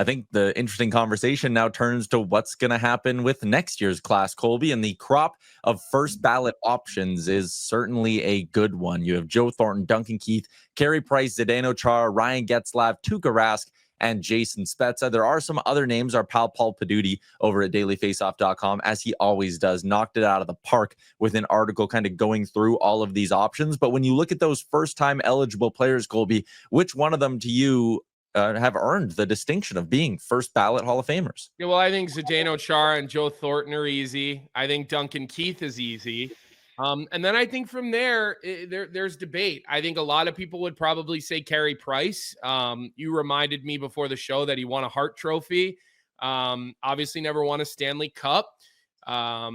I think the interesting conversation now turns to what's going to happen with next year's class, Colby. And the crop of first ballot options is certainly a good one. You have Joe Thornton, Duncan Keith, Carey Price, Zdeno Chara, Ryan Getzlaf, Tuukka Rask, and Jason Spezza. There are some other names. Our pal Paul Paduti over at dailyfaceoff.com, as he always does, knocked it out of the park with an article kind of going through all of these options. But when you look at those first-time eligible players, Colby, which one of them to you have earned the distinction of being first ballot Hall of Famers? Yeah, well, I think Zdeno Chara and Joe Thornton are easy. I think Duncan Keith is easy. And then I think from there's debate. I think a lot of people would probably say Carey Price. You reminded me before the show that he won a Hart Trophy. Obviously never won a Stanley Cup. I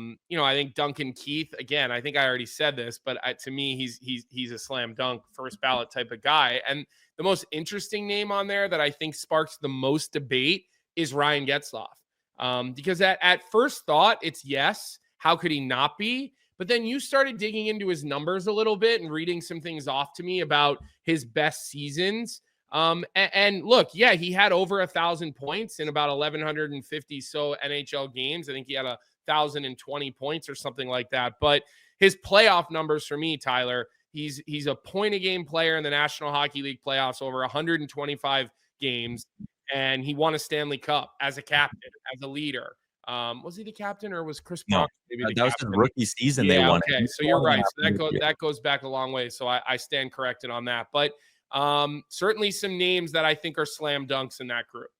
think Duncan Keith, again, I think I already said this, but to me, he's a slam dunk first ballot type of guy. And the most interesting name on there that I think sparks the most debate is Ryan Getzlaf. Because at first thought, it's yes. How could he not be? But then you started digging into his numbers a little bit and reading some things off to me about his best seasons. And look, yeah, he had over 1,000 points in about 1,150 so NHL games. I think he had 1,020 points or something like that. But his playoff numbers for me, Tyler, he's a point-a-game player in the National Hockey League playoffs over 125 games, and he won a Stanley Cup as a captain, as a leader. Was he the captain, or was Chris Brown maybe the that was captain? his rookie season. Yeah, they won okay. it. So you're right. So that goes back a long way. So I stand corrected on that. But certainly some names that I think are slam dunks in that group.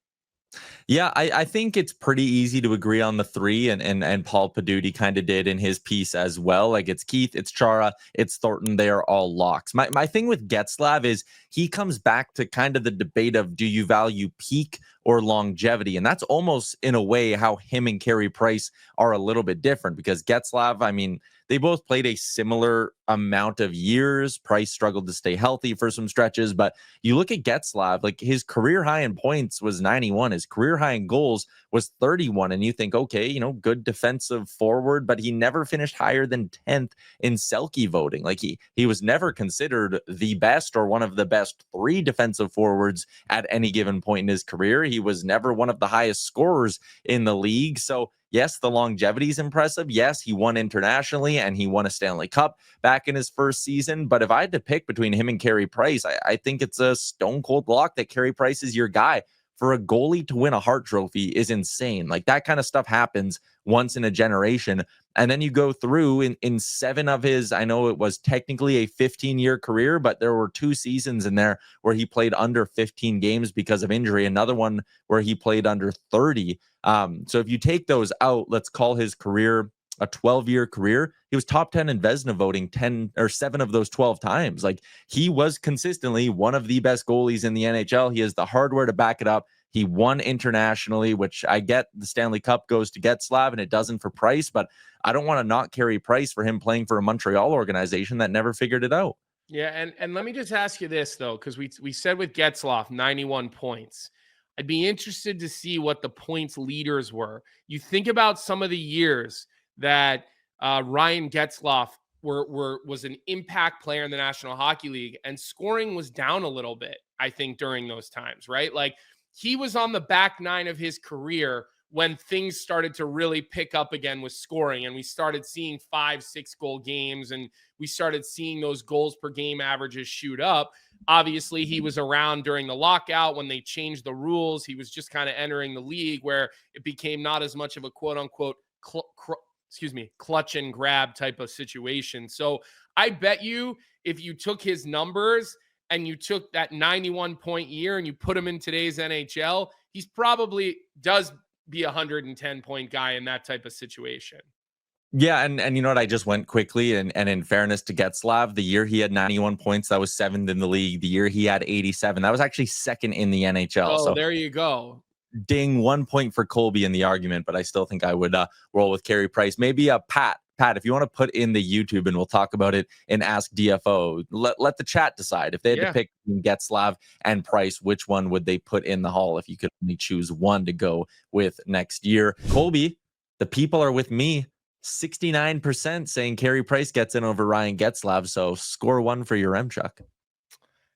Yeah, I think it's pretty easy to agree on the three, and Paul Paduti kind of did in his piece as well. Like, it's Keith, it's Chara, it's Thornton. They are all locks. My thing with Getzlaf is he comes back to kind of the debate of, do you value peak or longevity? And that's almost in a way how him and Carey Price are a little bit different, because Getzlaf, I mean, they both played a similar amount of years. Price struggled to stay healthy for some stretches, but you look at Getzlaf, like, his career high in points was 91. His career high in goals was 31. And you think, okay, good defensive forward, but he never finished higher than 10th in Selke voting. Like, he was never considered the best or one of the best three defensive forwards at any given point in his career. He was never one of the highest scorers in the league. So yes, the longevity is impressive. Yes, he won internationally and he won a Stanley Cup back in his first season. But if I had to pick between him and Carey Price, I think it's a stone cold lock that Carey Price is your guy. For a goalie to win a Hart Trophy is insane. Like, that kind of stuff happens once in a generation. And then you go through in 7 of his, I know it was technically a 15-year career, but there were 2 seasons in there where he played under 15 games because of injury. Another one where he played under 30. So if you take those out, let's call his career a 12-year career. He was top 10 in Vezina voting 10 or 7 of those 12 times. Like, he was consistently one of the best goalies in the NHL. He has the hardware to back it up. He won internationally, which I get the Stanley Cup goes to Getzlaf and it doesn't for Price, but I don't want to not Carey Price for him playing for a Montreal organization that never figured it out. Yeah, and let me just ask you this, though, because we said with Getzlaf, 91 points. I'd be interested to see what the points leaders were. You think about some of the years that Ryan Getzlaf was an impact player in the National Hockey League, and scoring was down a little bit, I think, during those times, right? Like, he was on the back 9 of his career when things started to really pick up again with scoring, and we started seeing 5-6 goal games, and we started seeing those goals per game averages shoot up. Obviously, he was around during the lockout when they changed the rules. He was just kind of entering the league where it became not as much of a quote unquote clutch and grab type of situation. So I bet you if you took his numbers and you took that 91 point year and you put him in today's NHL, he's probably does be a 110 point guy in that type of situation. Yeah, and you know what? I just went quickly, and in fairness to Getzlaf, the year he had 91 points, that was 7th in the league. The year he had 87, that was actually 2nd in the NHL. Oh, so there you go. Ding, 1 point for Colby in the argument, but I still think I would roll with Carey Price. Maybe a Pat, if you want to put in the YouTube and we'll talk about it and ask DFO, let the chat decide. If they had to pick Getzlaf and Price, which one would they put in the Hall if you could only choose one to go with next year? Colby, the people are with me. 69% saying Carey Price gets in over Ryan Getzlaf. So score 1 for your Remchuk.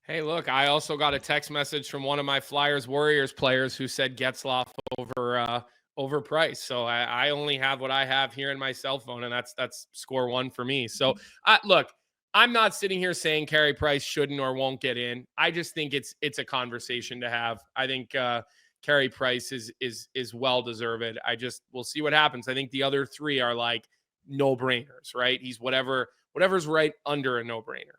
Hey, look, I also got a text message from one of my Flyers Warriors players who said Getzlaf over Price. So I only have what I have here in my cell phone, and that's score one for me. So look, I'm not sitting here saying Carey Price shouldn't or won't get in. I just think it's a conversation to have. I think Carey Price is well deserved. We'll see what happens. I think the other three are like no brainers, right? He's whatever's right under a no brainer.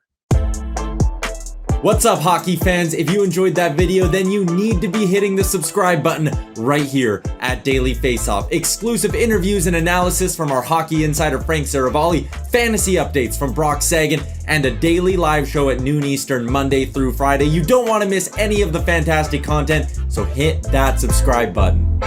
What's up, hockey fans? If you enjoyed that video, then you need to be hitting the subscribe button right here at Daily Faceoff. Exclusive interviews and analysis from our hockey insider Frank Saravalli, fantasy updates from Brock Sagan, and a daily live show at noon Eastern Monday through Friday. You don't want to miss any of the fantastic content, so hit that subscribe button.